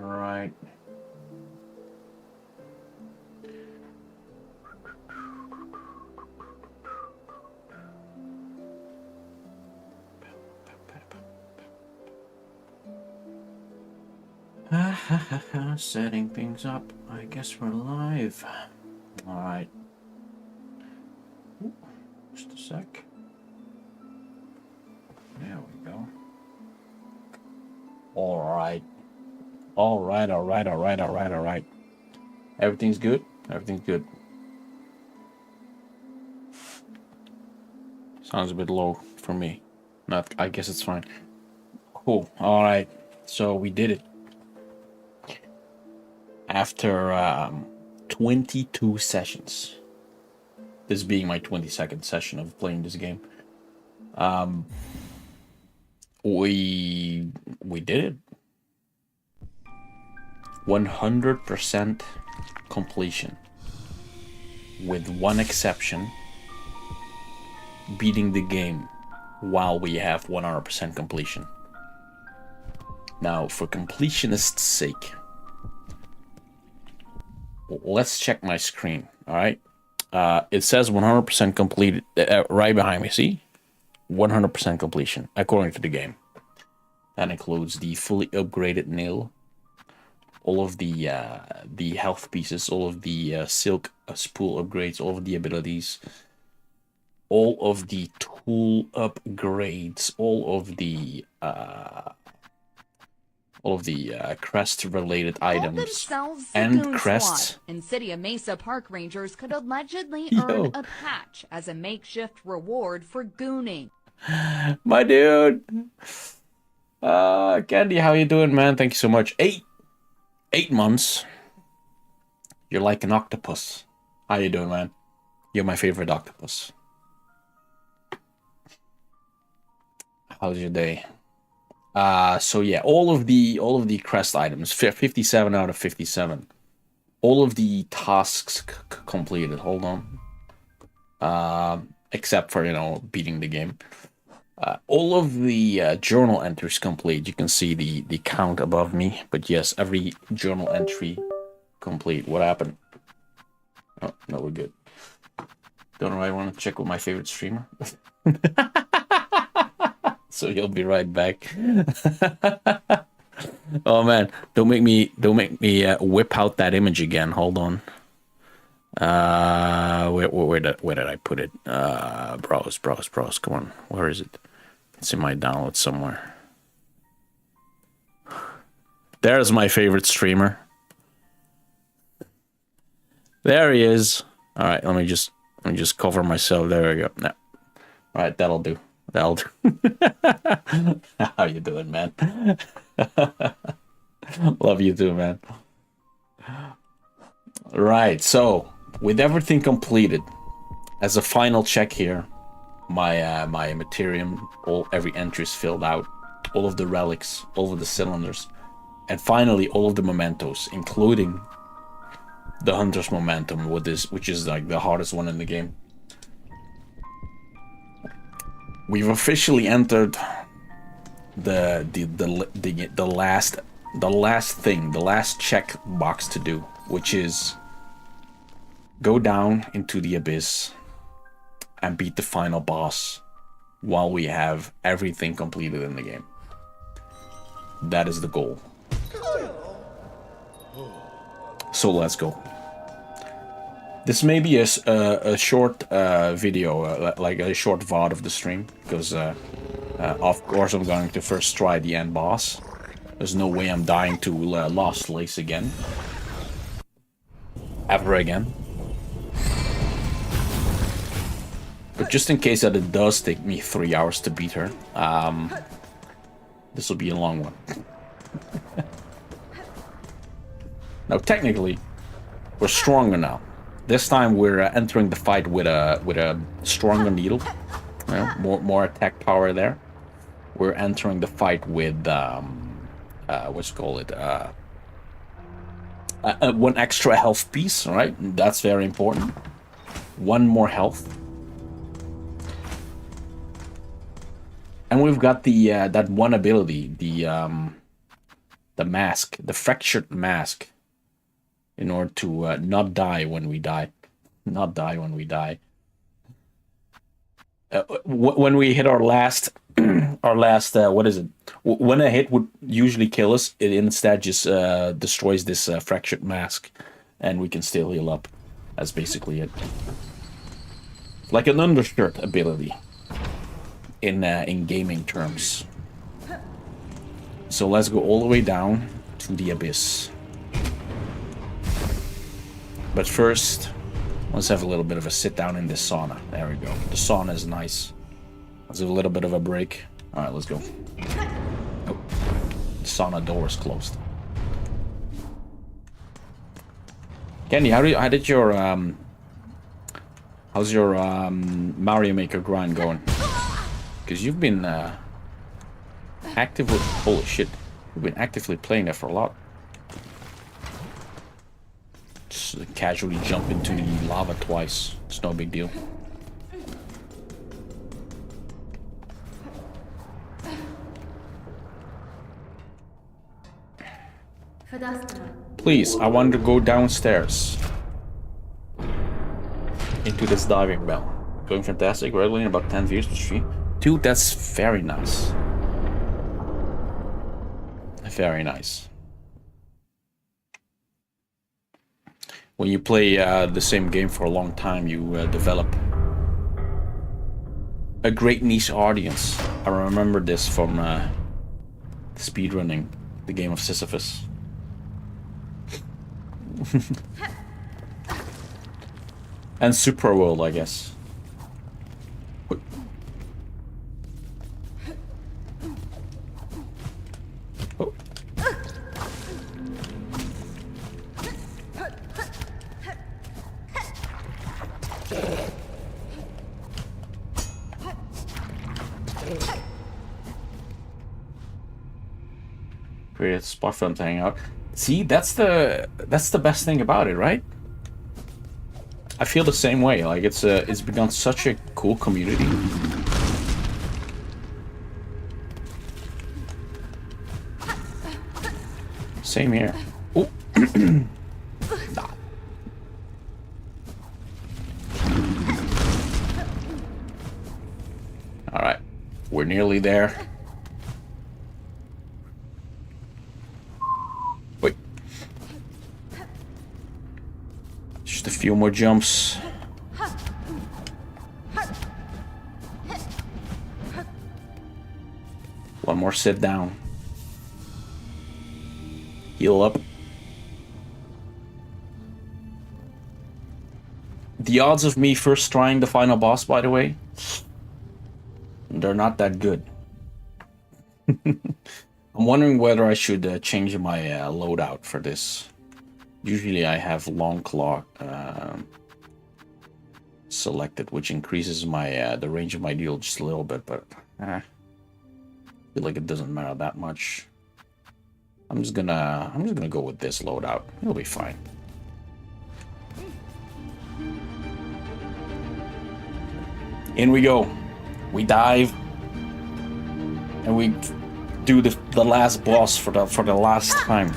Right. Setting things up. I guess we're live. All right. Ooh, just a sec. There we go. All right. All right. Everything's good? Everything's good. Sounds a bit low for me. Not, I guess it's fine. Cool. All right. So we did it. After 22 sessions. This being my 22nd session of playing this game. We did it. 100% completion. With one exception. Beating the game while we have 100% completion. Now, for completionist's sake, let's check my screen, all right? It says 100% completed right behind me, see? 100% completion, according to the game. That includes the fully upgraded nail, all of the health pieces, all of the silk spool upgrades, all of the abilities, all of the tool upgrades, all of the crest-related items and crests. And City of Mesa Park Rangers could allegedly earn a patch as a makeshift reward for gooning. My dude, Candy, how you doing, man? Thank you so much. 8 months. You're like an octopus. How you doing, man? You're my favorite octopus. How's your day? So yeah, all of the crest items, 57 out of 57. All of the tasks completed. Hold on. Except for, beating the game. All of the journal entries complete. You can see the count above me. But yes, every journal entry complete. What happened? Oh, no, we're good. Don't know, I want to check with my favorite streamer. So you'll be right back. Oh man, don't make me whip out that image again. Hold on. Where did I put it? Browse. Come on, where is it? It's in my download somewhere. There's my favorite streamer. There he is. All right, let me just cover myself. There we go. No. All right, that'll do. How you doing, man? Love you too, man. Right, so with everything completed, as a final check here, my materium, every entry is filled out, all of the relics, all of the cylinders, and finally all of the mementos, including the Hunter's Momentum, which is like the hardest one in the game. We've officially entered the last check box to do, which is go down into the abyss and beat the final boss while we have everything completed in the game. That is the goal. So let's go. This may be a short video, like a short VOD of the stream, because of course I'm going to first try the end boss. There's no way I'm dying to Lost Lace again. Ever again. But just in case that it does take me 3 hours to beat her, this will be a long one. Now technically, we're stronger now. This time we're entering the fight with a stronger needle, more attack power there. We're entering the fight with one extra health piece, right? That's very important. One more health, and we've got the that one ability, the mask, the fractured mask, in order to not die when we die. Not die when we die. When we hit our last, what is it? When a hit would usually kill us, it instead just destroys this fractured mask, and we can still heal up. That's basically it. Like an undershirt ability in gaming terms. So let's go all the way down to the abyss. But first, let's have a little bit of a sit down in this sauna. There we go. The sauna is nice. Let's have a little bit of a break. All right, let's go. Oh, the sauna door is closed. Candy, how did your how's your Mario Maker grind going? Because you've been actively, holy shit, you've been actively playing that for a lot. Just casually jump into the lava twice. It's no big deal. Please, I want to go downstairs. Into this diving bell. Going fantastic, regularly in about 10 views per stream. Dude, that's very nice. Very nice. When you play the same game for a long time, you develop a great niche audience. I remember this from speedrunning the game of Sisyphus. And Super World, I guess. Oh. Create a spot for them to hang out. See, that's the best thing about it, right? I feel the same way. Like it's become such a cool community. Same here. Oh. Nah. All right, we're nearly there. Wait. Just a few more jumps. One more sit down. Heal up. The odds of me first trying the final boss, by the way, they're not that good. I'm wondering whether I should change my loadout for this. Usually I have long claw selected, which increases my the range of my deal just a little bit, but I feel like it doesn't matter that much. I'm just gonna go with this loadout. It'll be fine. In we go. We dive, and we do the last boss for the last time.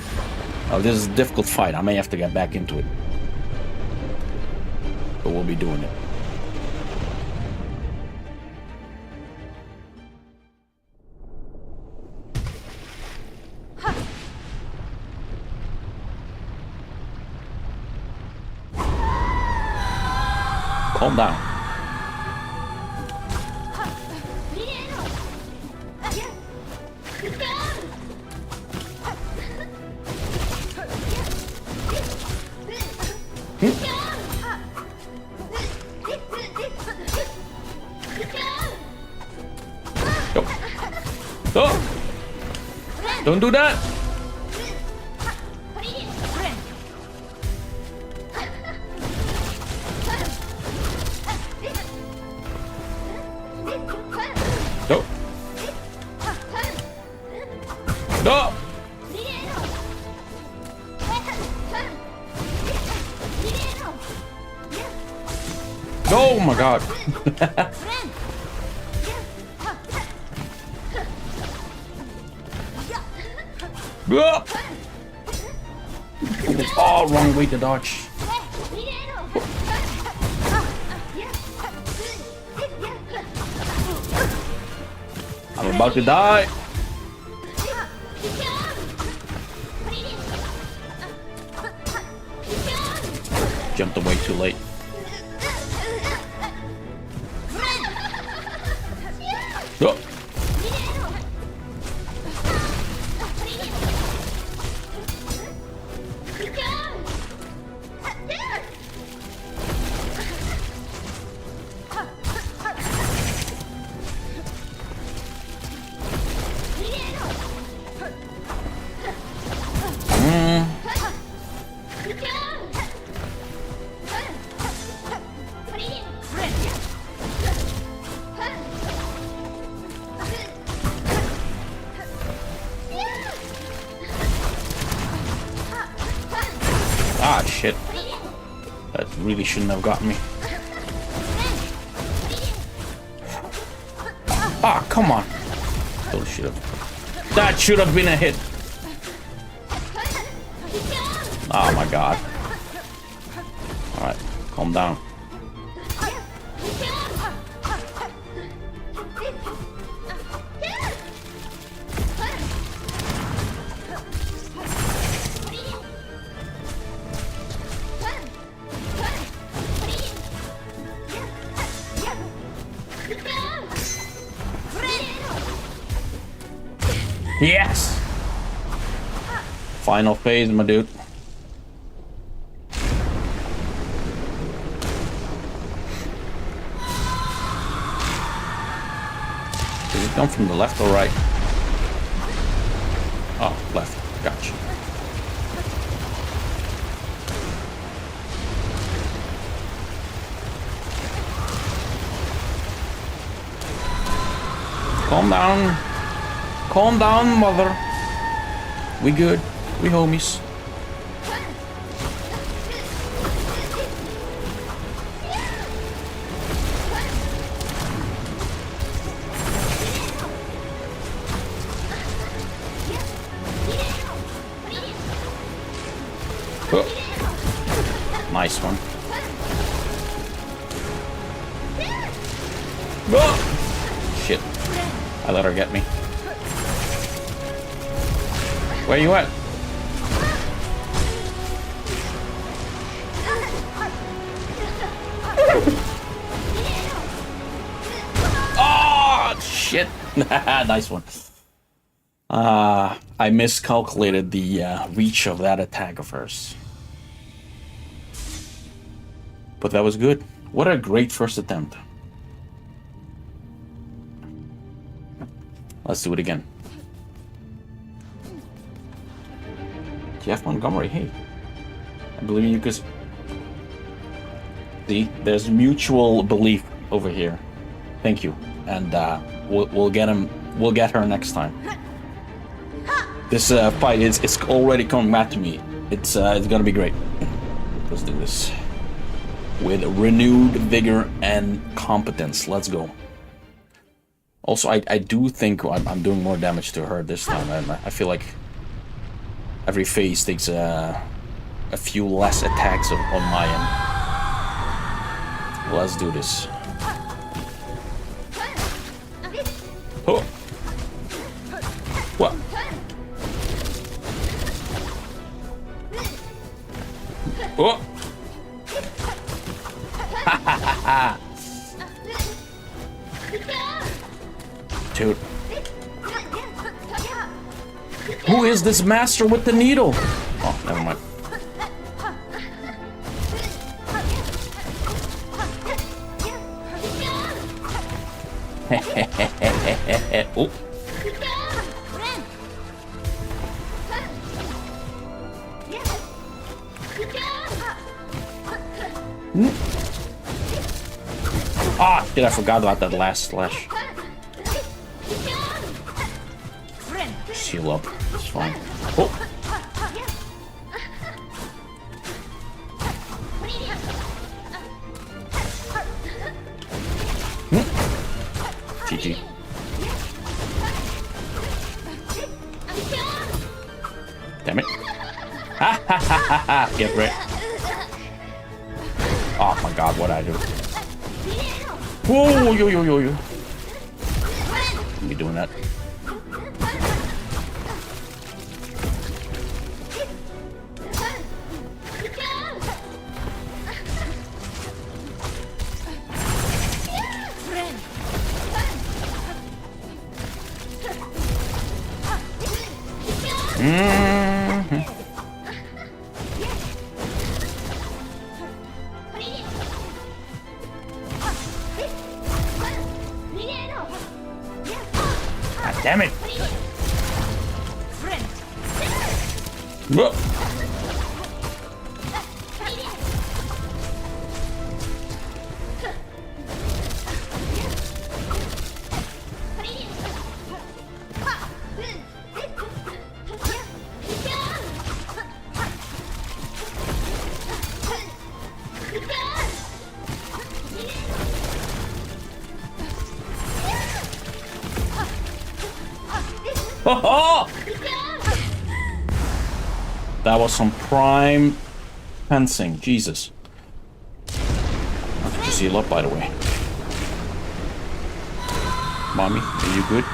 Oh, this is a difficult fight. I may have to get back into it, but we'll be doing it. Calm down. Oh! Don't do that! No! No! Oh my god! Oh, wrong way to dodge. I'm about to die. Jumped away too late. Oh. Ah, shit. That really shouldn't have gotten me. Ah, come on. That should have. That should have been a hit. Oh my god. Alright, calm down. Yes! Final phase, my dude. Does it come from the left or right? Oh, left. Gotcha. Calm down. Calm down, mother. We good. We homies. Oh. Nice one. Oh. Shit. I let her get me. Where you at? Oh, shit. Nice one. I miscalculated the reach of that attack of hers. But that was good. What a great first attempt. Let's do it again. Jeff Montgomery, hey. I believe in you because... See, there's mutual belief over here. Thank you. And we'll get him. We'll get her next time. This fight is already coming back to me. It's gonna be great. Let's do this. With renewed vigor and competence. Let's go. Also, I do think I'm doing more damage to her this time. I feel like every phase takes a few less attacks on my end. Let's do this. Oh. What? Oh. Dude. Who is this master with the needle? Oh, never mind. Oh. Ah, shit, I forgot about that last slash. Seal up. It's fine. Oh. GG. Get ready. Oh my god, what I do? Whoa, yo. You doing that? God damn it! Whoa. Oh! That was some prime fencing. Jesus. I'll just heal up, by the way. Mommy, are you good?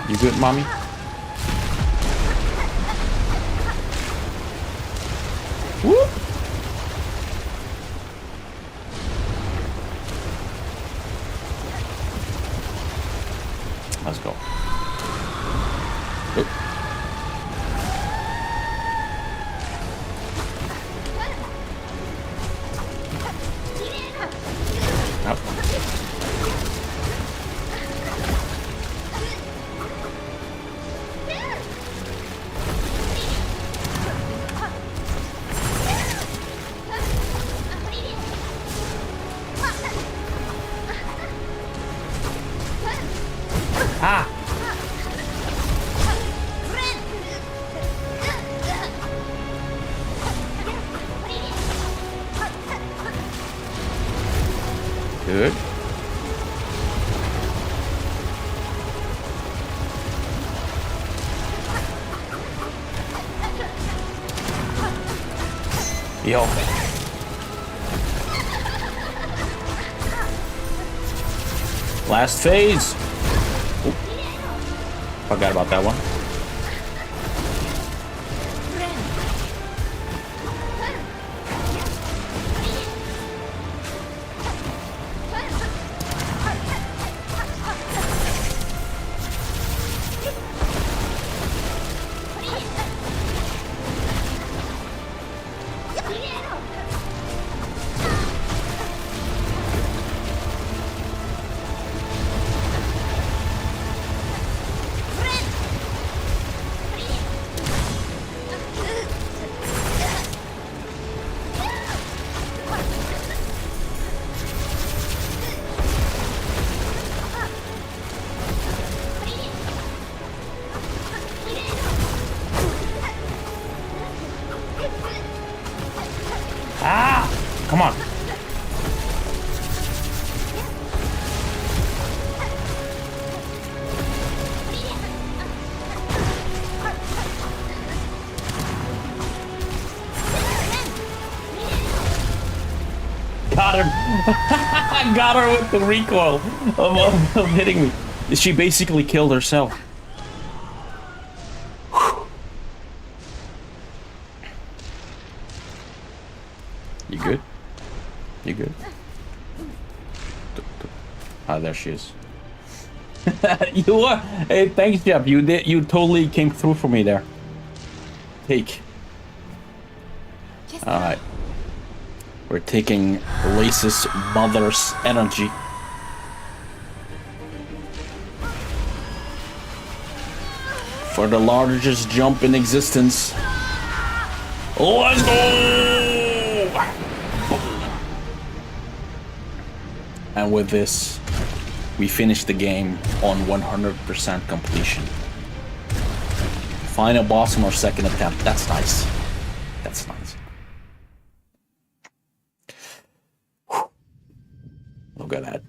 You good, mommy? Whoop! Let's go. Oop. Up. Ah! Good. Yo. Last phase. Oop. Forgot about that one. Ah! Come on. Got him. I got her with the recoil of hitting me. She basically killed herself. You good? You good? Ah, there she is. You are. Hey, thanks, Jeff. You did. You totally came through for me there. Take. All right. We're taking Lace's mother's energy. For the largest jump in existence. Let's go! And with this, we finish the game on 100% completion. Final boss on our second attempt. That's nice. That's nice. Whew. Look at that.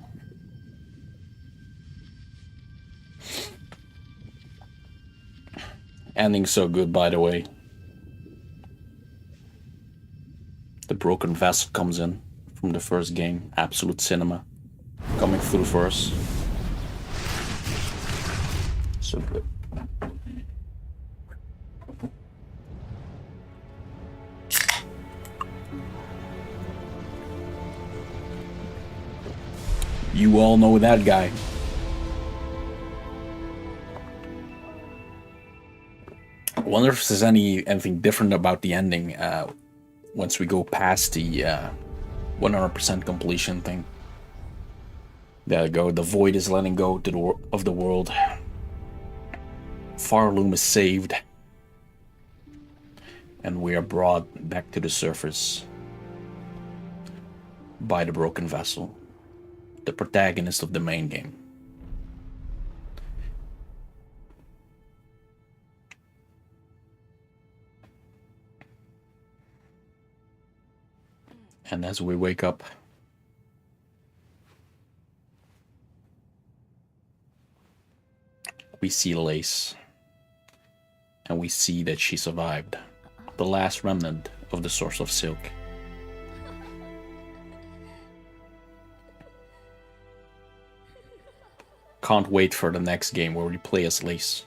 Ending so good, by the way. The broken vessel comes in from the first game. Absolute cinema coming through for us. So good. You all know that guy. I wonder if there's anything different about the ending once we go past the 100% completion thing. There you go. The void is letting go of the world. Farloom is saved. And we are brought back to the surface by the broken vessel, the protagonist of the main game. And as we wake up, we see Lace, and we see that she survived, the last remnant of the source of silk. Can't wait for the next game where we play as Lace,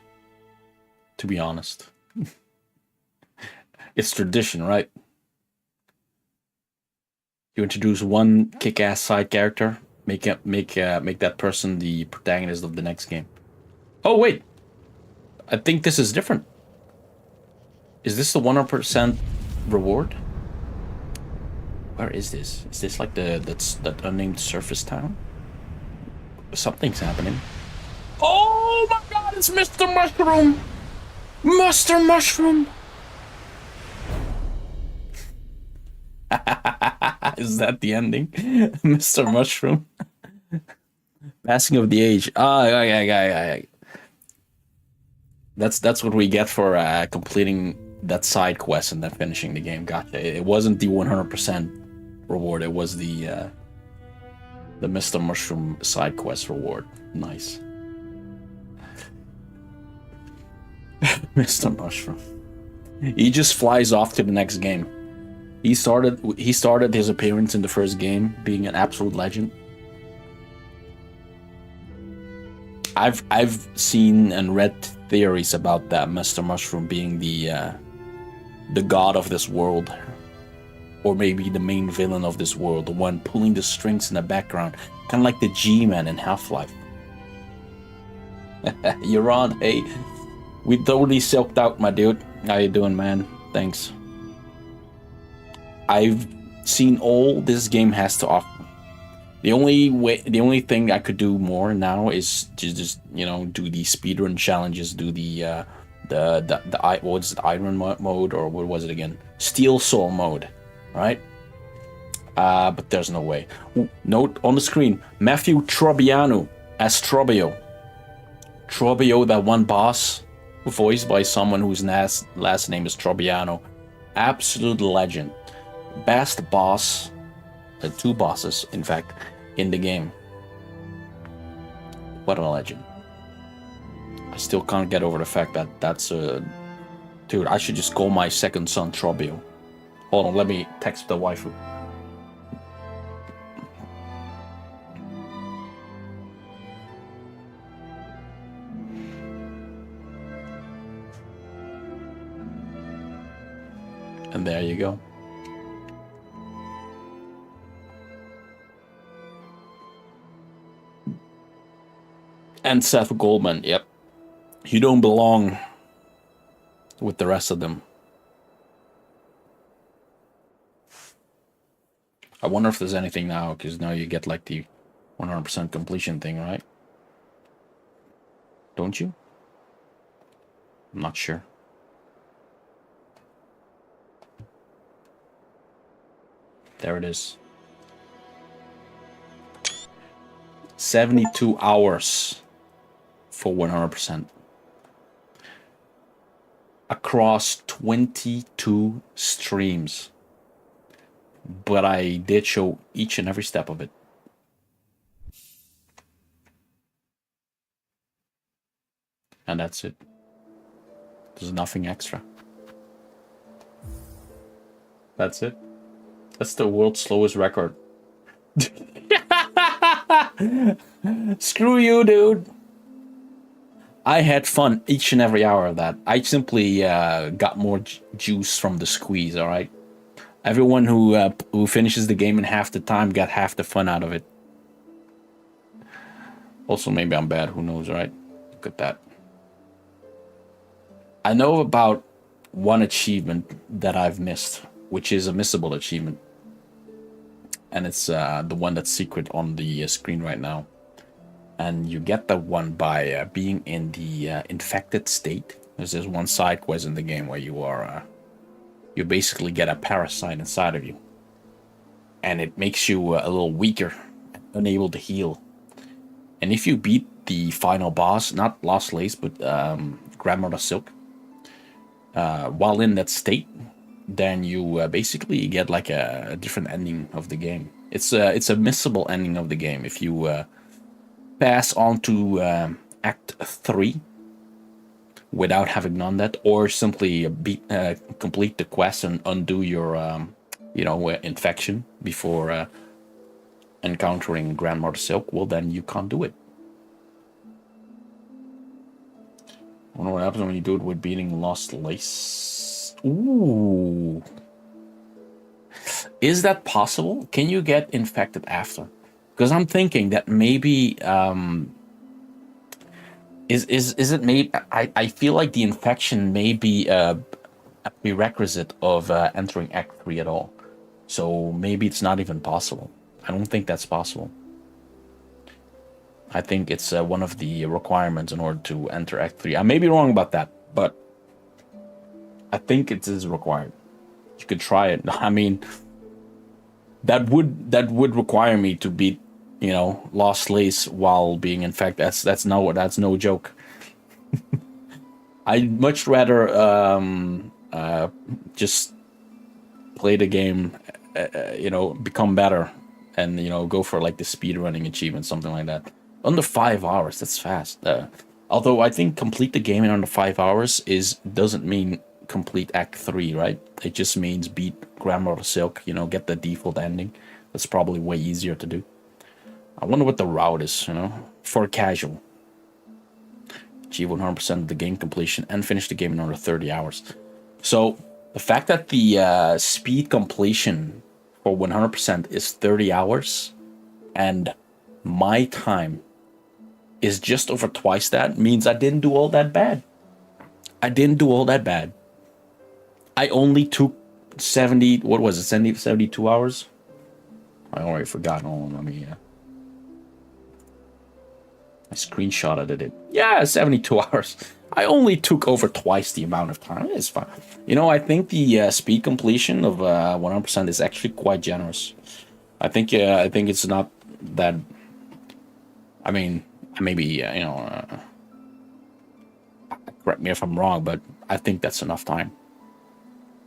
to be honest. It's tradition, right? You introduce one kick-ass side character, make that person the protagonist of the next game. Oh wait, I think this is different. Is this the 100% reward? Where is this? Is this like that unnamed surface town? Something's happening. Oh my god, it's Mr. Mushroom! Mr. Mushroom! Is that the ending? Mr. Mushroom? Passing of the age. That's what we get for completing that side quest and then finishing the game. Gotcha. It wasn't the 100% reward. It was the Mr. Mushroom side quest reward. Nice. Mr. Mushroom. He just flies off to the next game. He started his appearance in the first game being an absolute legend. I've seen and read theories about that Mr. Mushroom being the god of this world, or maybe the main villain of this world, the one pulling the strings in the background, kind of like the G-Man in Half-Life. You're on. Hey, we totally silked out, my dude. How you doing, man? Thanks. I've seen all this game has to offer. The only thing I could do more now is to just, you know, do the speedrun challenges, do the what is it, Iron mode, or what was it again? Steel Soul mode, right? But there's no way. Ooh, note on the screen, Matthew Trobiano as Trobio. Trobio, that one boss, voiced by someone whose last name is Trobiano. Absolute legend. Best boss, two bosses, in fact, in the game. What a legend. I still can't get over the fact that that's a... Dude, I should just call my second son Trobio. Hold on, let me text the waifu. And there you go. And Seth Goldman, yep. You don't belong with the rest of them. I wonder if there's anything now, because now you get like the 100% completion thing, right? Don't you? I'm not sure. There it is. 72 hours for 100%. Across 22 streams. But I did show each and every step of it. And that's it. There's nothing extra. That's it. That's the world's slowest record. Screw you, dude. I had fun each and every hour of that. I simply got more juice from the squeeze, alright? Everyone who finishes the game in half the time got half the fun out of it. Also, maybe I'm bad, who knows, right? Look at that. I know about one achievement that I've missed, which is a missable achievement. And it's the one that's secret on the screen right now. And you get that one by being in the infected state. There's one side quest in the game where you are... you basically get a parasite inside of you. And it makes you a little weaker, unable to heal. And if you beat the final boss, not Lost Lace, but Grandmother Silk, while in that state, then you basically get like a different ending of the game. It's a missable ending of the game if you pass on to Act 3 without having done that, or simply complete the quest and undo your infection before encountering Grandmother Silk. Well, then you can't do it. I wonder what happens when you do it with beating Lost Lace. Ooh. Is that possible? Can you get infected after? Because I'm thinking that maybe is it maybe I feel like the infection may be a prerequisite of entering Act 3 at all. So maybe it's not even possible. I don't think that's possible. I think it's one of the requirements in order to enter Act 3. I may be wrong about that, but I think it is required. You could try it. I mean, that would require me to beat, Lost Lace while being infected. That's no joke. I'd much rather just play the game, become better, and go for like the speedrunning achievement, something like that. Under 5 hours, that's fast. Although I think complete the game in under 5 hours doesn't mean complete Act 3, right? It just means beat Grandmother Silk, get the default ending. That's probably way easier to do. I wonder what the route is, for casual. Achieve 100% of the game completion and finish the game in under 30 hours. So the fact that the speed completion for 100% is 30 hours and my time is just over twice that means I didn't do all that bad. I only took 72 hours? I already forgot. Hold on, let me... I screenshotted it. Yeah, 72 hours. I only took over twice the amount of time. It's fine. I think the speed completion of 100% is actually quite generous. I think it's not that... I mean, maybe, correct me if I'm wrong, but I think that's enough time.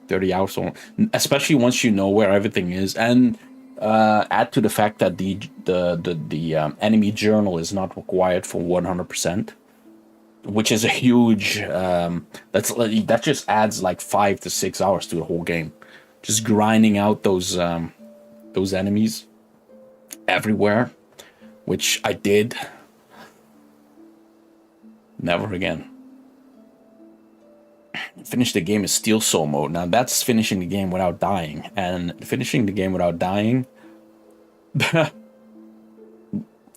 30 hours, especially once you know where everything is, and add to the fact that the enemy journal is not required for 100%, which is a huge. That just adds like 5 to 6 hours to the whole game, just grinding out those enemies everywhere, which I did. Never again. Finish the game is Steel Soul mode. Now that's finishing the game without dying, and finishing the game without dying.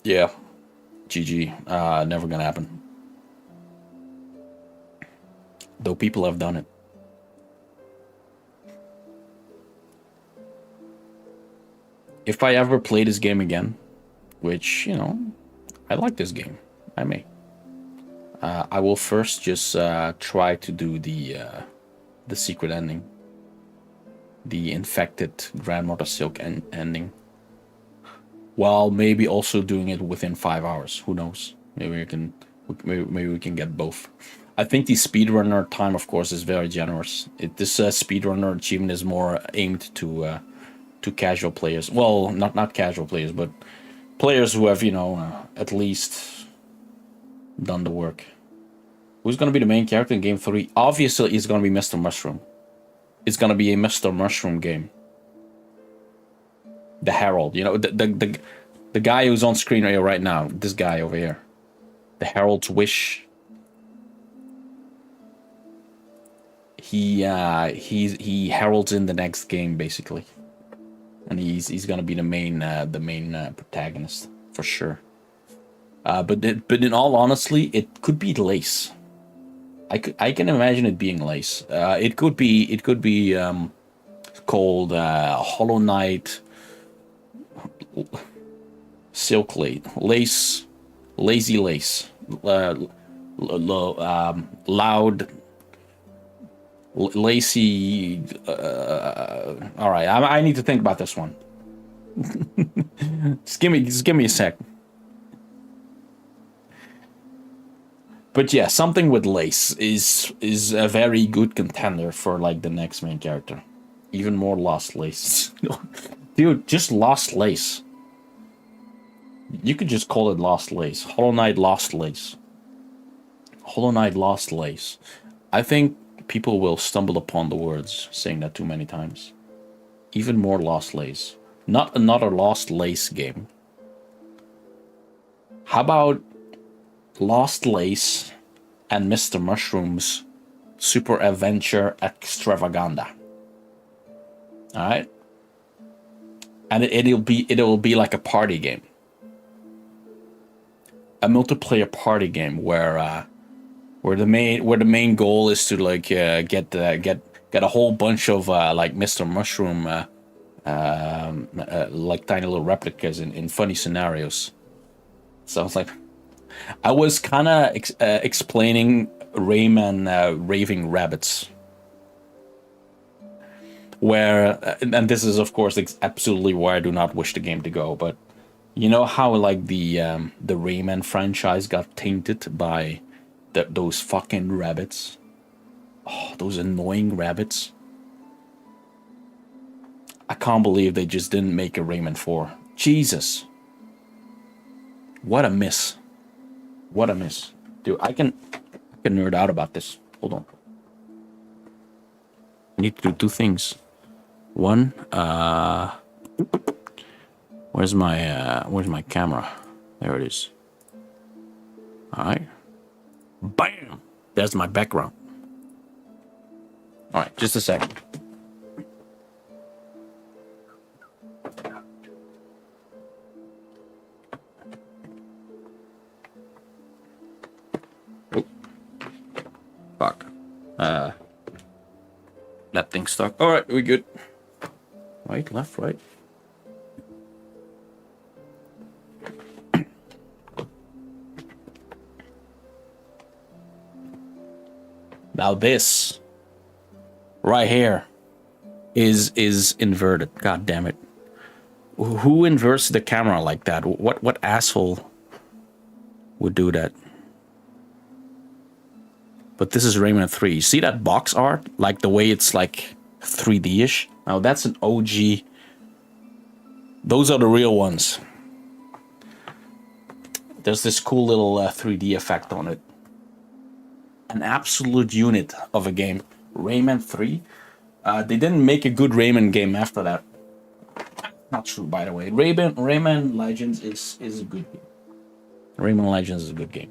Yeah, GG. Never gonna happen. Though people have done it. If I ever play this game again, which I like this game, I may. I will first just try to do the secret ending, the infected Grandmother Silk ending, while maybe also doing it within 5 hours. Who knows? Maybe we can get both. I think the speedrunner time, of course, is very generous. This speedrunner achievement is more aimed to casual players. Well, not casual players, but players who have at least done the work. Who's going to be the main character in Game 3? Obviously, it's going to be Mr. Mushroom. It's going to be a Mr. Mushroom game. the Herald. You know, the guy who's on screen right now. This guy over here. The Herald's Wish. He heralds in the next game basically, and he's gonna be the main protagonist for sure. But in all honesty, it could be Lace. I can imagine it being Lace. It could be called Hollow Knight, Silk Lace, Lazy Lace, loud, lacy. All right, I need to think about this one. just give me a sec. But yeah, something with Lace is a very good contender for like the next main character. Even more Lost Lace. Dude, just Lost Lace. You could just call it Lost Lace. Hollow Knight Lost Lace. Hollow Knight Lost Lace. I think people will stumble upon the words saying that too many times. Even more Lost Lace. Not another Lost Lace game. How about Lost Lace and Mr. Mushroom's Super Adventure Extravaganza? All right, and it'll be like a party game, a multiplayer party game where the main goal is to like get a whole bunch of like Mr. Mushroom like tiny little replicas in funny scenarios. Sounds like I was kind of explaining Rayman Raving Rabbits. Where, and this is of course absolutely where I do not wish the game to go, but you know how like the Rayman franchise got tainted by those fucking rabbits? Oh, those annoying rabbits. I can't believe they just didn't make a Rayman 4. Jesus. What a miss. What a miss. Dude, I can nerd out about this. Hold on. I need to do two things. One, where's my camera? There it is. All right. Bam! There's my background. All right, just a second. Oh. Fuck. That thing's stuck. All right, we good. Right, left, right. Now this right here is inverted. God damn it. Who inverts the camera like that? What asshole would do that? But this is Rayman 3. You see that box art? Like the way it's like 3D-ish? Now that's an OG. Those are the real ones. There's this cool little 3D effect on it. An absolute unit of a game. Rayman 3. They didn't make a good Rayman game after that. Not true, by the way. Rayman Legends is a good game. Rayman Legends is a good game.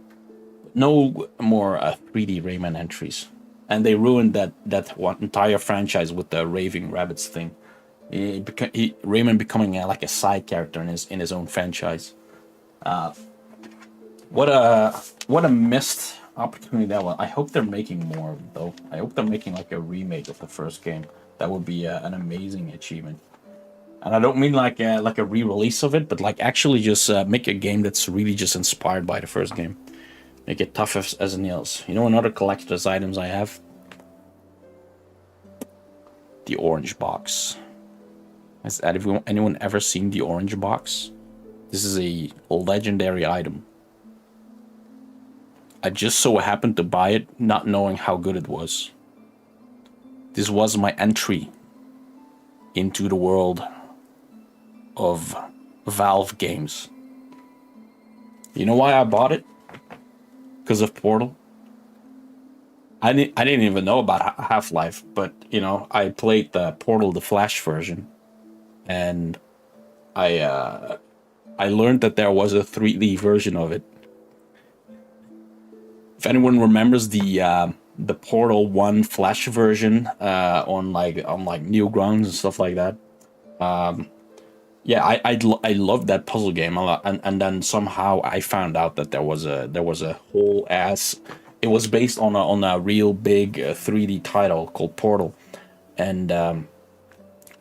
No more 3D Rayman entries. And they ruined that one entire franchise with the Raving Rabbits thing. Rayman becoming like a side character in his own franchise. What a missed opportunity that was. I hope they're making more though. I hope they're making like a remake of the first game. That would be an amazing achievement. And I don't mean like a re-release of it, but like actually just make a game that's really just inspired by the first game. Make it tough as nails. You know, another collector's items I have? The orange box. Has anyone ever seen the orange box? This is a legendary item. I just so happened to buy it, not knowing how good it was. This was my entry into the world of Valve games. You know why I bought it? Because of Portal. I didn't even know about Half-Life, but you know, I played the Portal the Flash version, and I learned that there was a 3D version of it. If anyone remembers the Portal 1 Flash version on like Newgrounds and stuff like that. Yeah, I loved that puzzle game a lot, and then somehow I found out that there was a whole ass. It was based on a real big 3D title called Portal, and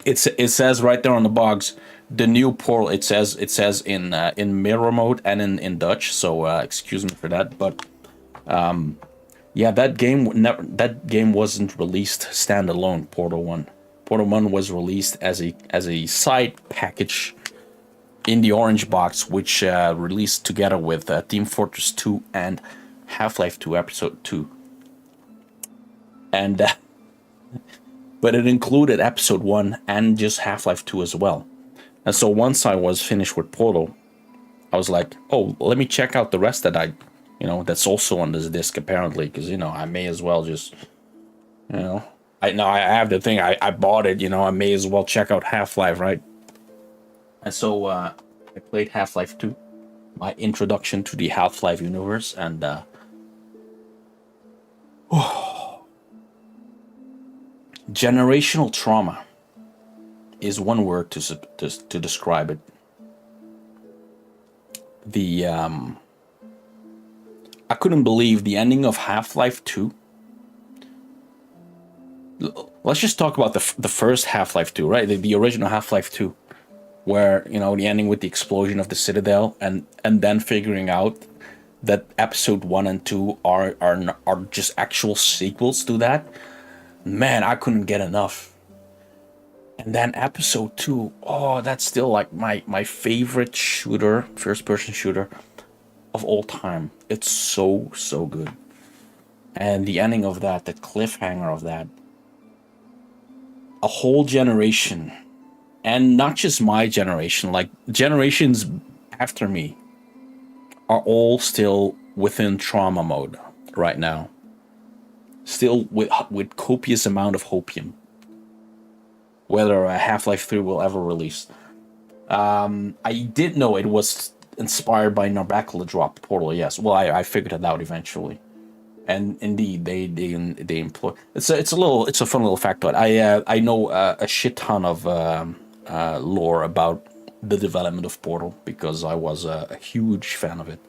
it says right there on the box, the new Portal. It says in mirror mode and in Dutch. So excuse me for that, but yeah, that game wasn't released standalone. Portal 1. Portal 1 was released as a side package in the orange box, which released together with Team Fortress 2 and Half-Life 2 Episode 2. And but it included Episode 1 and just Half-Life 2 as well. And so once I was finished with Portal, I was like, oh, let me check out the rest that's also on this disc apparently, because I may as well just I have the thing, I bought it, I may as well check out Half-Life, right? And so I played Half-Life 2, my introduction to the Half-Life universe, and generational trauma is one word to describe it. I couldn't believe the ending of Half-Life 2. Let's just talk about the first Half-Life 2, right? The original Half-Life 2, where the ending with the explosion of the Citadel, and then figuring out that Episode 1 and 2 are just actual sequels to that. Man, I couldn't get enough. And then Episode 2, oh, that's still like my favorite shooter, first-person shooter of all time. It's so good. And the ending of that, the cliffhanger of that, a whole generation, and not just my generation, like generations after me, are all still within trauma mode right now. Still with copious amount of hopium. Whether Half-Life 3 will ever release. I did know it was inspired by Narbakala Drop Portal, yes. Well, I figured it out eventually. And indeed, they employ. It's a fun little factoid. I know a shit ton of lore about the development of Portal because I was a huge fan of it.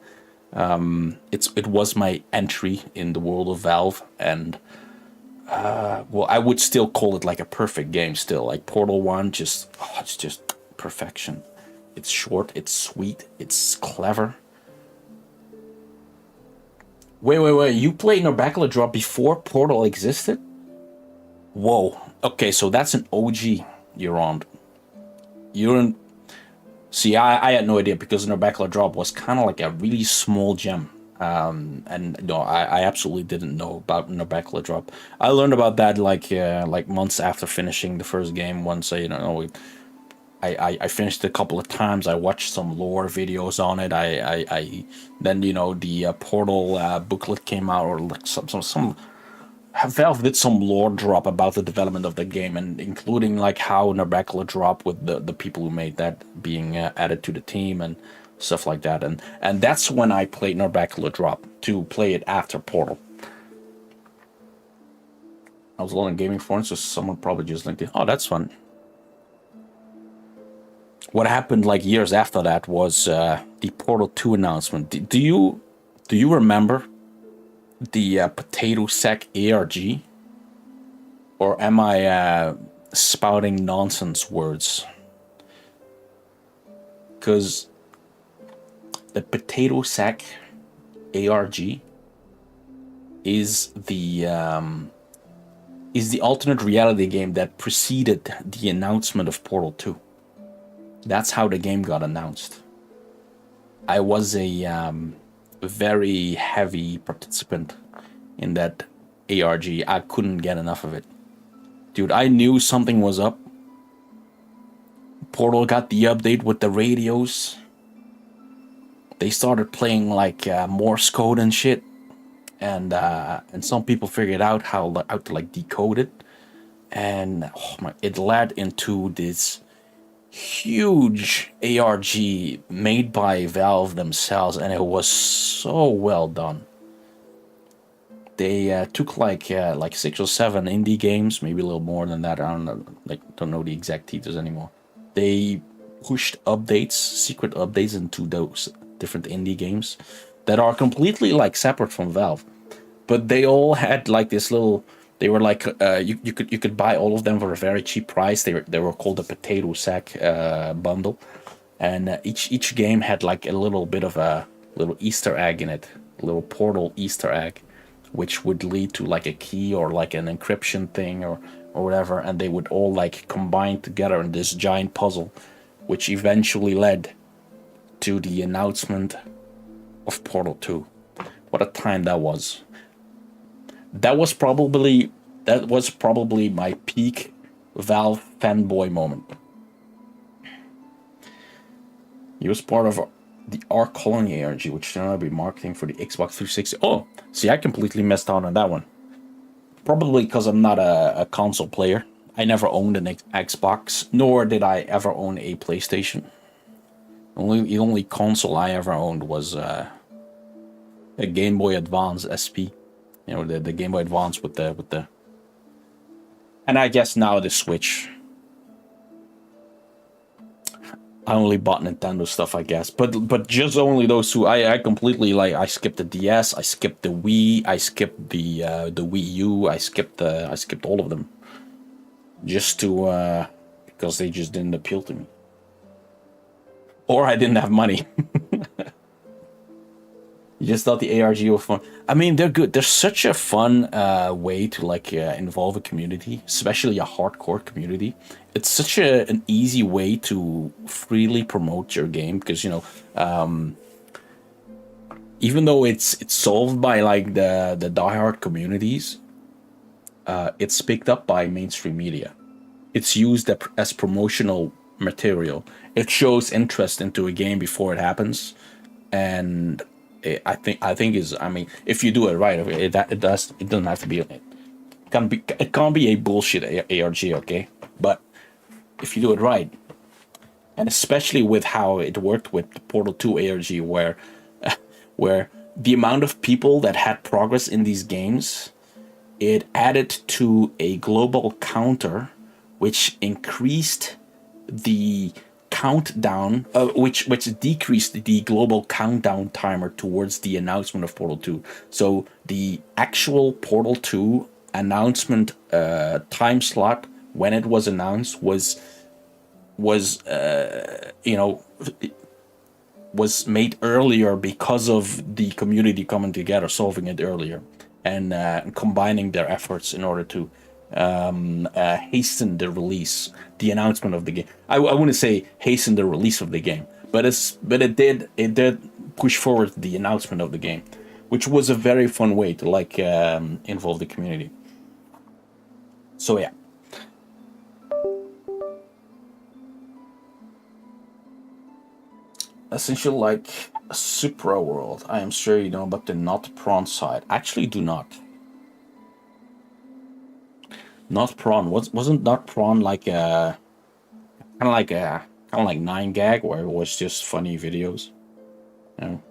It was my entry in the world of Valve, and well, I would still call it like a perfect game. Still, like Portal 1, it's just perfection. It's short, it's sweet, it's clever. Wait. You played Narbakala Drop before Portal existed? Whoa. Okay, so that's an OG you're on. See, I had no idea because Narbakala Drop was kind of like a really small gem. And no, I absolutely didn't know about Narbakala Drop. I learned about that like months after finishing the first game. Once I finished it a couple of times. I watched some lore videos on it. I then the Portal booklet came out, or like some Valve did some lore drop about the development of the game, and including like how Narbakala Drop with the people who made that being added to the team and stuff like that. And that's when I played Narbakala Drop to play it after Portal. I was alone in gaming forums, so someone probably just linked it. Oh, that's fun. What happened like years after that was the Portal 2 announcement. Do you remember the potato sack ARG? Or am I spouting nonsense words? Because the potato sack ARG is the alternate reality game that preceded the announcement of Portal 2. That's how the game got announced. I was a very heavy participant in that ARG. I couldn't get enough of it. Dude, I knew something was up. Portal got the update with the radios. They started playing like Morse code and shit. And some people figured out how to like decode it. And it led into this huge ARG made by Valve themselves, and it was so well done. They took like 6 or 7 indie games, maybe a little more than that. I don't know, don't know the exact details anymore. They pushed updates, secret updates into those different indie games that are completely like separate from Valve, but they all had like this little. They were like you could buy all of them for a very cheap price. They were called a potato sack bundle, and each game had like a little bit of a little Easter egg in it, a little portal Easter egg, which would lead to like a key or like an encryption thing or whatever, and they would all like combine together in this giant puzzle, which eventually led to the announcement of Portal 2. What a time that was. That was probably my peak Valve fanboy moment. He was part of the Arc Colony ARG, which turned out to be marketing for the Xbox 360. Oh, see, I completely missed out on that one. Probably because I'm not a console player. I never owned an Xbox, nor did I ever own a PlayStation. The only console I ever owned was a Game Boy Advance SP. You know, the Game Boy Advance with the and I guess now the Switch. I only bought Nintendo stuff, I guess, but just only those two. I completely I skipped the DS, I skipped the Wii, I skipped the Wii U, I skipped all of them, just to because they just didn't appeal to me, or I didn't have money. You just thought the ARG was fun. I mean, they're good. They're such a fun way to involve a community, especially a hardcore community. It's such an easy way to freely promote your game because even though it's solved by like the diehard communities, it's picked up by mainstream media. It's used as promotional material. It shows interest into a game before it happens, and I think is, I mean, if you do it right, it doesn't have to be, it can't be a bullshit ARG, okay? But if you do it right, and especially with how it worked with the Portal 2 ARG, where the amount of people that had progress in these games, it added to a global counter, which increased the countdown, which decreased the global countdown timer towards the announcement of Portal 2. So the actual Portal 2 announcement time slot when it was announced was made earlier because of the community coming together, solving it earlier, and combining their efforts in order to hasten the release, the announcement of the game. I wouldn't say hasten the release of the game, but it did push forward the announcement of the game, which was a very fun way to involve the community. So yeah. Essentially like a Supra world. I am sure you know about the not prawn side. Actually do not. Not prawn. Wasn't not prawn like a kind of like 9gag, where it was just funny videos, you know,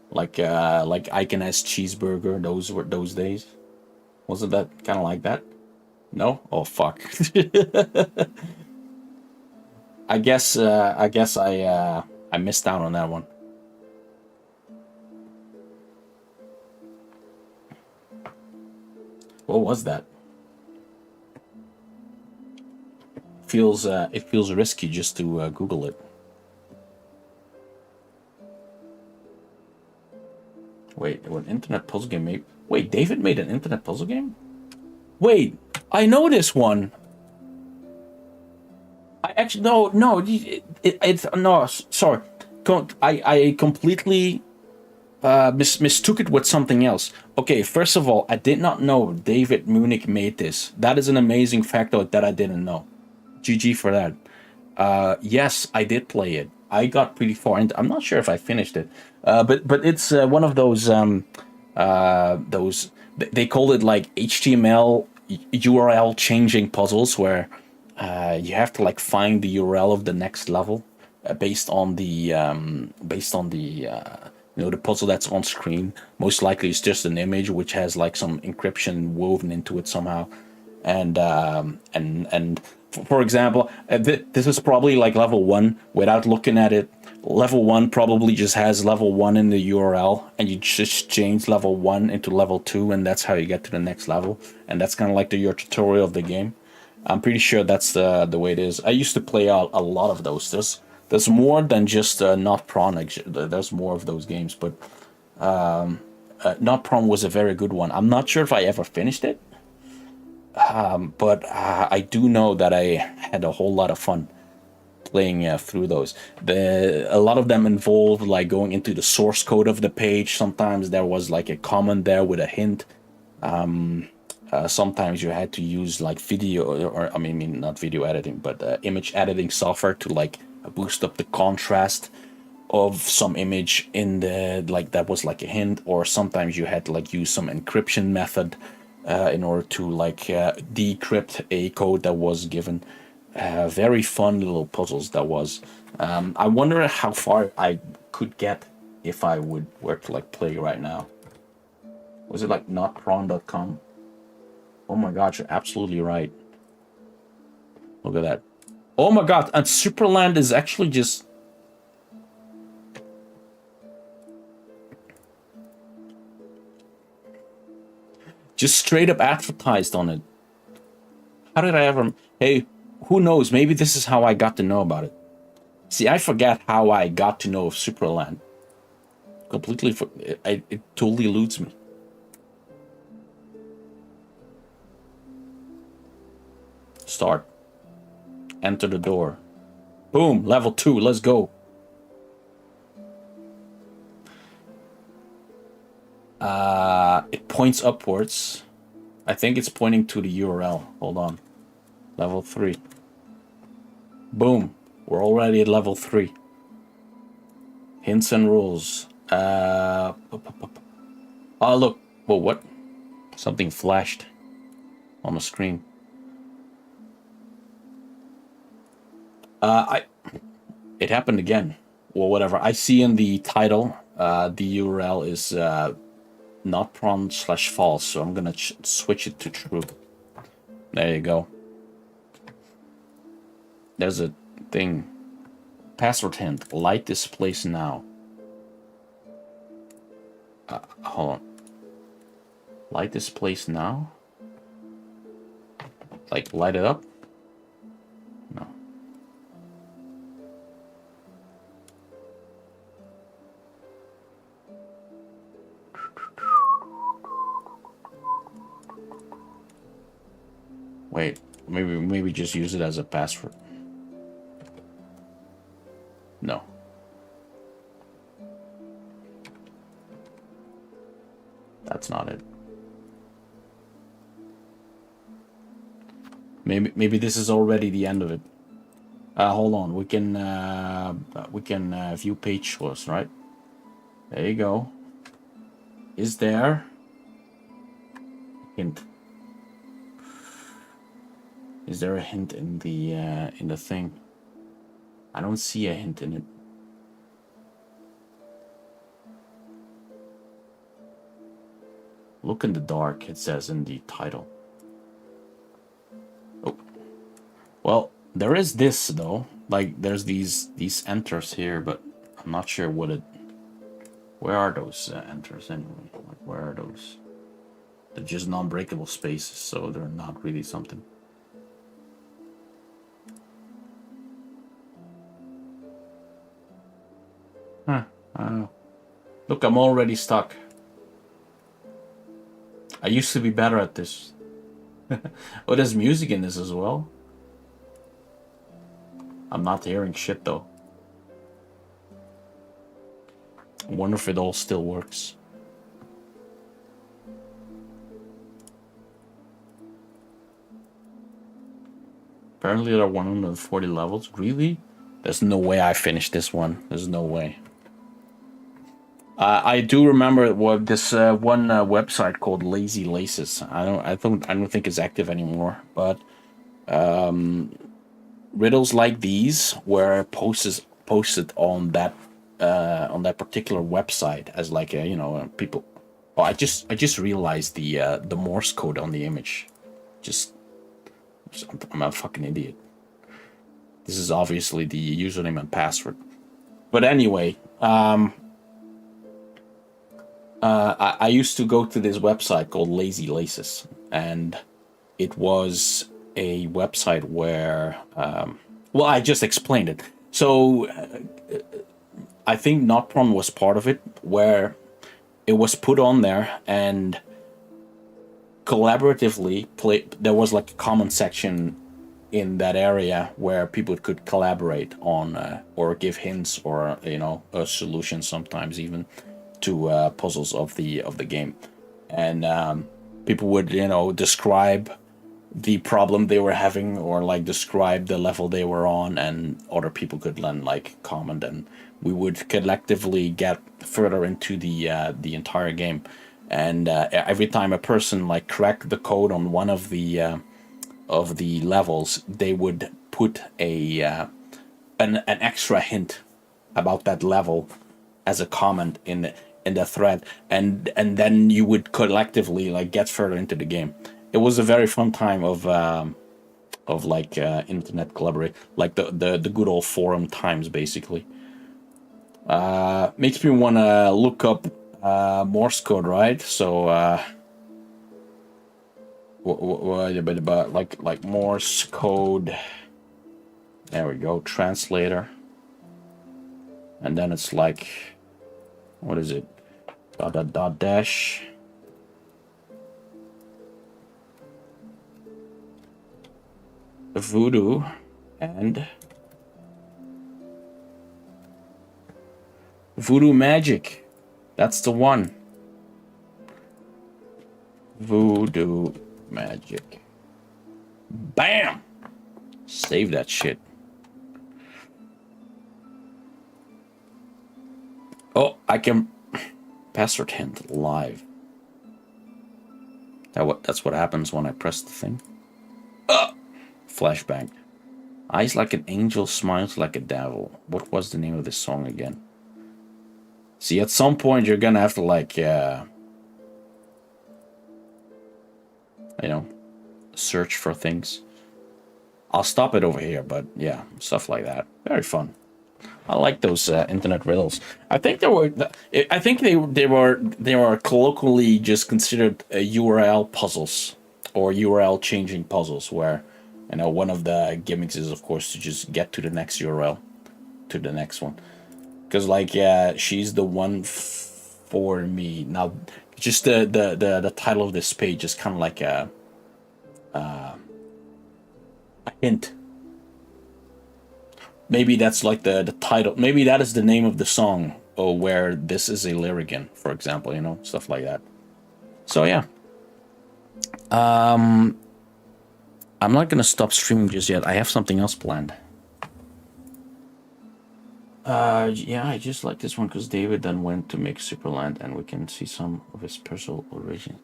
like Icon's cheeseburger. Those were those days. Wasn't that kind of like that? No. Oh fuck. I guess I missed out on that one. What was that? It feels risky just to Google it. Wait, an internet puzzle game made. Wait, David made an internet puzzle game? Wait, I know this one. I actually no. It's no. Sorry, I completely mistook it with something else. Okay, first of all, I did not know David Munich made this. That is an amazing factoid that I didn't know. GG for that. Yes, I did play it. I got pretty far into. I'm not sure if I finished it, but it's one of those they called it like HTML URL changing puzzles, where you have to like find the URL of the next level based on the you know, the puzzle that's on screen. Most likely it's just an image which has like some encryption woven into it somehow. And for example, this is probably like level 1 without looking at it. Level 1 probably just has level 1 in the URL, and you just change level 1 into level 2, and that's how you get to the next level. And that's kind of like your tutorial of the game. I'm pretty sure that's the way it is. I used to play a lot of those. There's more than just Not Prawn. There's more of those games, but Not Prawn was a very good one. I'm not sure if I ever finished it, but I do know that I had a whole lot of fun playing through those. A lot of them involved like going into the source code of the page. Sometimes there was like a comment there with a hint. Sometimes you had to use like video, or I mean not video editing, but image editing software to like boost up the contrast of some image in the, like, that was like a hint. Or sometimes you had to like use some encryption method in order to like decrypt a code that was given. Very fun little puzzles that was. I wonder how far I could get if I were to like play right now. Was it like notprawn.com? Oh my god, you're absolutely right. Look at that. Oh my god, and Superland is actually just... just straight up advertised on it. How did I ever... Hey, who knows? Maybe this is how I got to know about it. See, I forget how I got to know of Superland. Completely... it totally eludes me. Start. Enter the door. Boom, level 2, let's go. It points upwards. I think it's pointing to the URL. Hold on. Level 3. Boom, we're already at level 3. Hints and rules. Oh, look. Whoa, what? Something flashed on the screen. It happened again. Well, whatever. I see in the title, the URL is notprawn/false, so I'm gonna switch it to true. There you go. There's a thing. Password hint. Light this place now. Hold on. Light this place now? Like, light it up? No. Wait, maybe just use it as a password. No. That's not it. Maybe this is already the end of it. Hold on. We can view page source, right? There you go. Is there hint? Is there a hint in the thing? I don't see a hint in it. Look in the dark, it says in the title. Oh. Well, there is this though. Like there's these enters here, but I'm not sure what it... Where are those enters anyway? Like where are those? They're just non-breakable spaces, so they're not really something. Huh, I don't know. Look, I'm already stuck. I used to be better at this. Oh, there's music in this as well. I'm not hearing shit though. I wonder if it all still works. Apparently there are 140 levels. Really? There's no way I finished this one. There's no way. I do remember what this one website called Lazy Laces. I don't think it's active anymore, but riddles like these were posted on that particular website as like a, people. Oh, I just realized the Morse code on the image. Just I'm a fucking idiot. This is obviously the username and password. But anyway, I used to go to this website called Lazy Laces, and it was a website where, well, I just explained it. So I think Notron was part of it, where it was put on there and collaboratively there was like a comment section in that area where people could collaborate on or give hints or a solution sometimes even to puzzles of the game, and people would describe the problem they were having or like describe the level they were on, and other people could then like comment, and we would collectively get further into the entire game. And every time a person like cracked the code on one of the levels, they would put an extra hint about that level as a comment in the thread, and then you would collectively like get further into the game. It was a very fun time of like internet collaborate, like the good old forum times basically. Makes me want to look up Morse code, right? So like Morse code. There we go, translator. And then it's like, what is it? Dot dash. Voodoo and Voodoo Magic. That's the one. Voodoo Magic. Bam! Save that shit. Oh, I can password hint live. That's what happens when I press the thing. Flashbang. Eyes like an angel, smiles like a devil. What was the name of this song again? See, at some point you're gonna have to like, search for things. I'll stop it over here, but yeah, stuff like that. Very fun. I like those internet riddles. I think they were colloquially just considered URL puzzles or URL changing puzzles, where one of the gimmicks is of course to just get to the next URL, to the next one, because like she's the one for me now. Just the title of this page is kind of like a hint. Maybe that's like the title. Maybe that is the name of the song, or where this is a lyric in, for example, stuff like that. So yeah. I'm not gonna stop streaming just yet. I have something else planned. Yeah, I just like this one because David then went to make Superland, and we can see some of his personal origin.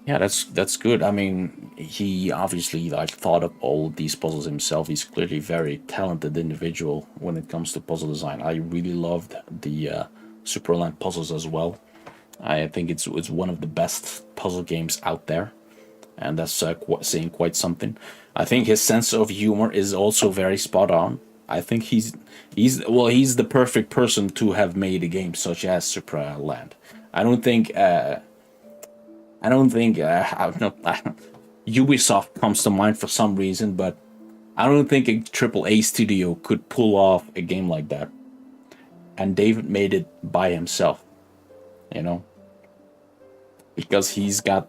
Yeah, that's good. I mean, he obviously like thought up all these puzzles himself. He's clearly a very talented individual when it comes to puzzle design. I really loved the Superland puzzles as well. I think it's one of the best puzzle games out there, and that's saying quite something. I think his sense of humor is also very spot on. I think he's the perfect person to have made a game such as Superland. I don't think Ubisoft comes to mind for some reason, but I don't think a AAA studio could pull off a game like that. And David made it by himself, because he's got,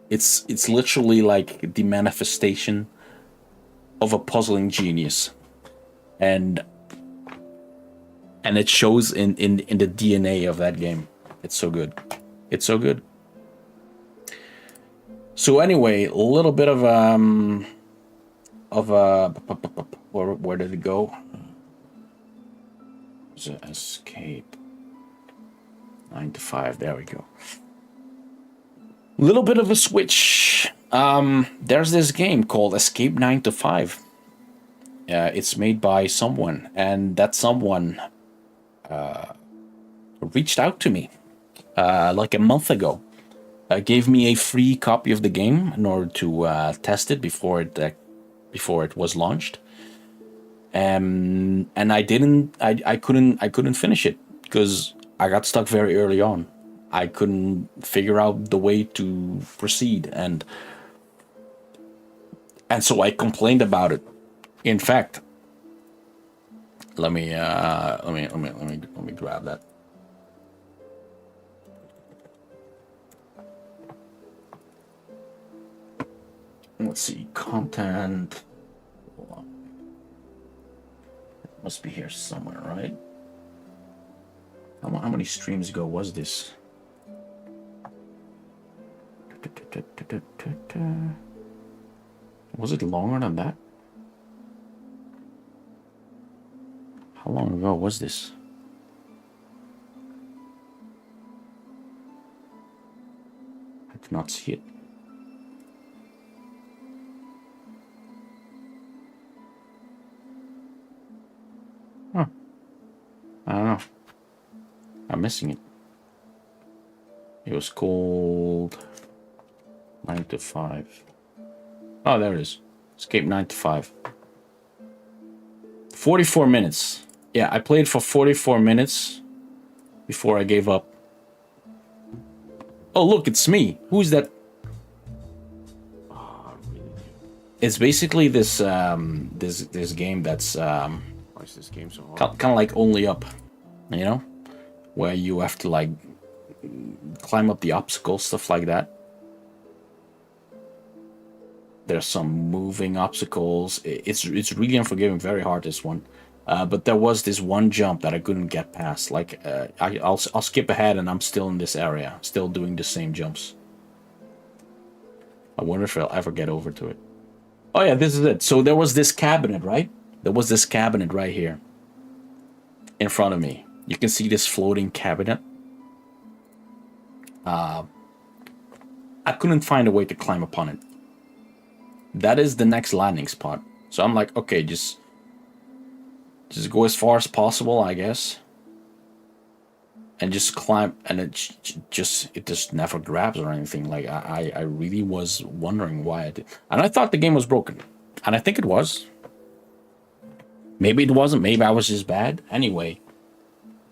it's literally like the manifestation of a puzzling genius, and it shows in the DNA of that game. It's so good. It's so good. So anyway, a little bit of where did it go? Escape 9 to 5. There we go. Little bit of a switch. There's this game called Escape 9 to 5. It's made by someone, and that someone reached out to me like a month ago. Gave me a free copy of the game in order to test it before it was launched. And I couldn't finish it because I got stuck very early on. I couldn't figure out the way to proceed, and so I complained about it. In fact, let me grab that. Let's see, content. Hold on. It must be here somewhere, right? How many streams ago was this? Was it longer than that? How long ago was this? I do not see it. Huh. I don't know. I'm missing it. It was called 9 to 5. Oh, there it is. Escape 9 to 5. 44 minutes. Yeah, I played for 44 minutes before I gave up. Oh, look, it's me. Who's that? It's basically this this game that's Why is this game so hard? kind of like Only Up, you know, where you have to like climb up the obstacles, stuff like that. There's some moving obstacles. It's really unforgiving, very hard, this one. But there was this one jump that I couldn't get past. Like I'll skip ahead and I'm still in this area, still doing the same jumps. I wonder if I'll ever get over to it. Oh yeah, this is it. So there was this cabinet, right? There was this cabinet right here in front of me. You can see this floating cabinet. I couldn't find a way to climb upon it. That is the next landing spot. So I'm like, okay, just go as far as possible, I guess. And just climb, and it just never grabs or anything. Like I really was wondering why I did. And I thought the game was broken. And I think it was. Maybe it wasn't, maybe I was just bad. Anyway,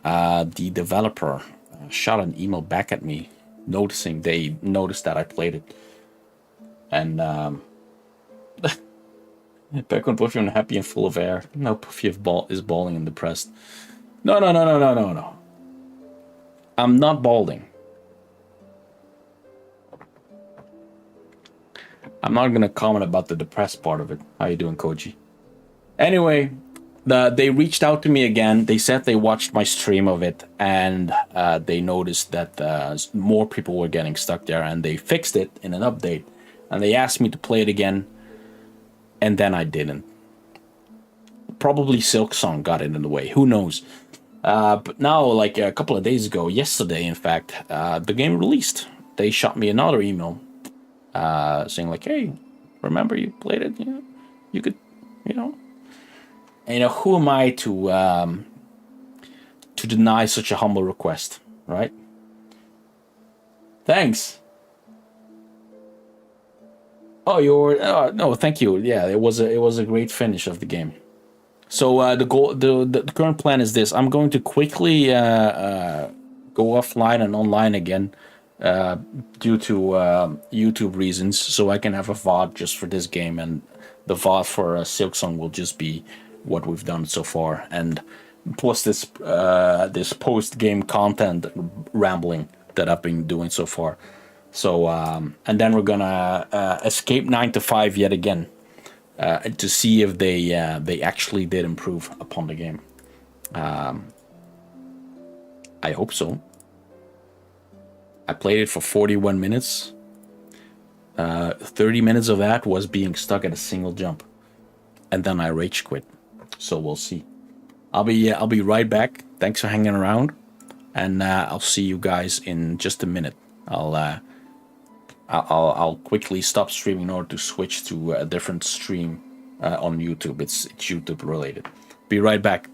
the developer shot an email back at me, they noticed that I played it. And back when Puffy unhappy and full of air. Now Puffy is balding and depressed. No. I'm not balding. I'm not gonna comment about the depressed part of it. How you doing, Koji? Anyway, they reached out to me again. They said they watched my stream of it, and they noticed that more people were getting stuck there, and they fixed it in an update. And they asked me to play it again, and then I didn't. Probably SILKSONG got it in the way. Who knows? But now, like a couple of days ago, yesterday, in fact, the game released. They shot me another email saying like, "Hey, remember you played it? You know, you could, you know." And, you know, who am I to deny such a humble request, right? Thanks. Oh, no, thank you. Yeah, it was a great finish of the game. So the current plan is this: I'm going to quickly go offline and online again due to YouTube reasons, so I can have a VOD just for this game, and the VOD for SILKSONG will just be what we've done so far, and plus this post game content rambling that I've been doing so far. So and then we're gonna escape 9 to 5 yet again. To see if they actually did improve upon the game. I hope so. I played it for 41 minutes. 30 minutes of that was being stuck at a single jump, and then I rage quit. So we'll see. I'll be right back. Thanks for hanging around, and I'll see you guys in just a minute. I'll quickly stop streaming in order to switch to a different stream on YouTube. It's YouTube related. Be right back.